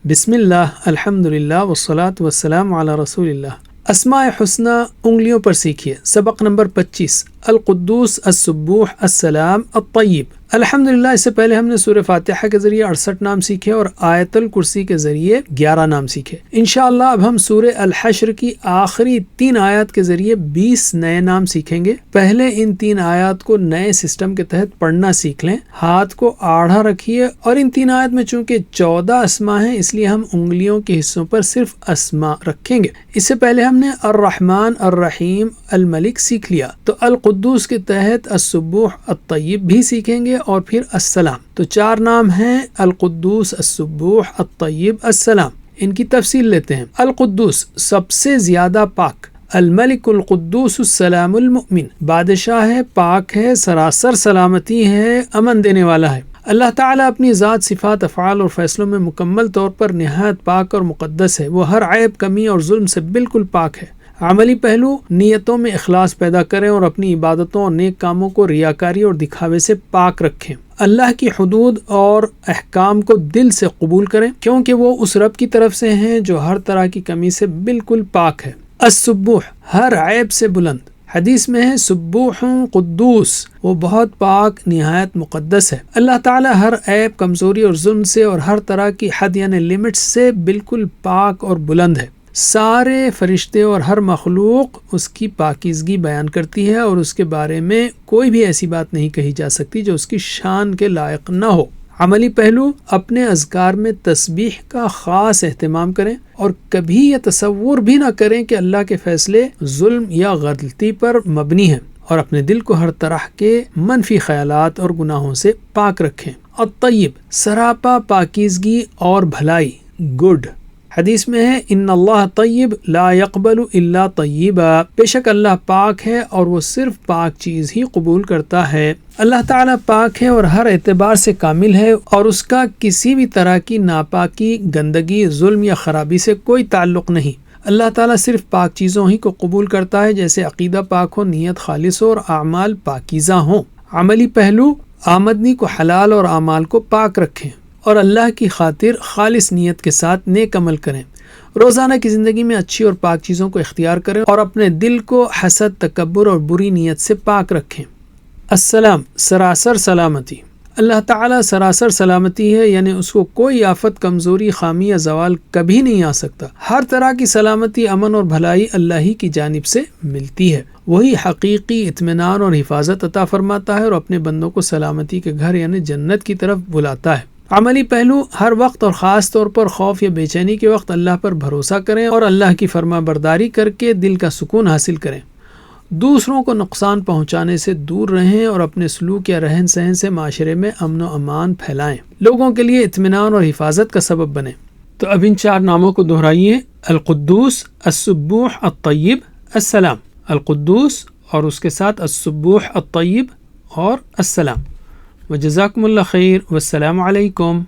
بسم اللہ، الحمدللہ والصلاة والسلام علی رسول اللہ۔ اسماء حسنہ انگلیوں پر سیکھیے۔ سبق نمبر 25، القدوس، السبوح، السلام، الطیب۔ الحمدللہ، اس سے پہلے ہم نے سورہ فاتحہ کے ذریعے 68 نام سیکھے اور آیت الکرسی کے ذریعے 11 نام سیکھے۔ انشاءاللہ اب ہم سورہ الحشر کی آخری 3 آیات کے ذریعے 20 نئے نام سیکھیں گے۔ پہلے ان 3 آیات کو نئے سسٹم کے تحت پڑھنا سیکھ لیں۔ ہاتھ کو آڑھا رکھیے اور ان 3 آیات میں چونکہ 14 اسماء ہیں اس لیے ہم انگلیوں کے حصوں پر صرف اسماء رکھیں گے۔ اس سے پہلے ہم نے الرحمن، الرحیم، الملک سیکھ لیا، تو القدوس کے تحت السبوح، الطیب بھی سیکھیں گے اور پھر السلام۔ تو 4 نام ہیں، القدوس، السبوح، الطیب، السلام۔ ان کی تفصیل لیتے ہیں۔ القدوس، سب سے زیادہ پاک۔ الملک القدوس السلام المؤمن، بادشاہ ہے، پاک ہے، سراسر سلامتی ہے، امن دینے والا ہے۔ اللہ تعالیٰ اپنی ذات، صفات، افعال اور فیصلوں میں مکمل طور پر نہایت پاک اور مقدس ہے۔ وہ ہر عیب، کمی اور ظلم سے بالکل پاک ہے۔ عملی پہلو، نیتوں میں اخلاص پیدا کریں اور اپنی عبادتوں اور نیک کاموں کو ریاکاری اور دکھاوے سے پاک رکھیں۔ اللہ کی حدود اور احکام کو دل سے قبول کریں کیونکہ وہ اس رب کی طرف سے ہیں جو ہر طرح کی کمی سے بالکل پاک ہے۔ السبوح، ہر عیب سے بلند۔ حدیث میں ہے سبوح قدوس، وہ بہت پاک، نہایت مقدس ہے۔ اللہ تعالیٰ ہر عیب، کمزوری اور ظلم سے اور ہر طرح کی حد یعنی لمٹ سے بالکل پاک اور بلند ہے۔ سارے فرشتے اور ہر مخلوق اس کی پاکیزگی بیان کرتی ہے اور اس کے بارے میں کوئی بھی ایسی بات نہیں کہی جا سکتی جو اس کی شان کے لائق نہ ہو۔ عملی پہلو، اپنے اذکار میں تسبیح کا خاص اہتمام کریں اور کبھی یہ تصور بھی نہ کریں کہ اللہ کے فیصلے ظلم یا غلطی پر مبنی ہیں، اور اپنے دل کو ہر طرح کے منفی خیالات اور گناہوں سے پاک رکھیں۔ الطیب، سراپا پاکیزگی اور بھلائی، گڈ۔ حدیث میں ہے ان اللہ طیب لا يقبل الا طیبا، بے شک اللہ پاک ہے اور وہ صرف پاک چیز ہی قبول کرتا ہے۔ اللہ تعالیٰ پاک ہے اور ہر اعتبار سے کامل ہے اور اس کا کسی بھی طرح کی ناپاکی، گندگی، ظلم یا خرابی سے کوئی تعلق نہیں۔ اللہ تعالیٰ صرف پاک چیزوں ہی کو قبول کرتا ہے، جیسے عقیدہ پاک ہو، نیت خالص ہو اور اعمال پاکیزہ ہوں۔ عملی پہلو، آمدنی کو حلال اور اعمال کو پاک رکھیں اور اللہ کی خاطر خالص نیت کے ساتھ نیک عمل کریں۔ روزانہ کی زندگی میں اچھی اور پاک چیزوں کو اختیار کریں اور اپنے دل کو حسد، تکبر اور بری نیت سے پاک رکھیں۔ السلام، سراسر سلامتی۔ اللہ تعالیٰ سراسر سلامتی ہے، یعنی اس کو کوئی آفت، کمزوری، خامی یا زوال کبھی نہیں آ سکتا۔ ہر طرح کی سلامتی، امن اور بھلائی اللہ ہی کی جانب سے ملتی ہے۔ وہی حقیقی اطمینان اور حفاظت عطا فرماتا ہے اور اپنے بندوں کو سلامتی کے گھر یعنی جنت کی طرف بلاتا ہے۔ عملی پہلو، ہر وقت اور خاص طور پر خوف یا بے چینی کے وقت اللہ پر بھروسہ کریں اور اللہ کی فرما برداری کر کے دل کا سکون حاصل کریں۔ دوسروں کو نقصان پہنچانے سے دور رہیں اور اپنے سلوک یا رہن سہن سے معاشرے میں امن و امان پھیلائیں، لوگوں کے لیے اطمینان اور حفاظت کا سبب بنیں۔ تو اب ان 4 ناموں کو دہرائیے: القدوس، السبوح، الطیب، السلام۔ القدوس اور اس کے ساتھ السبوح، الطیب اور السلام۔ وجزاکم اللہ خیر، والسلام علیکم۔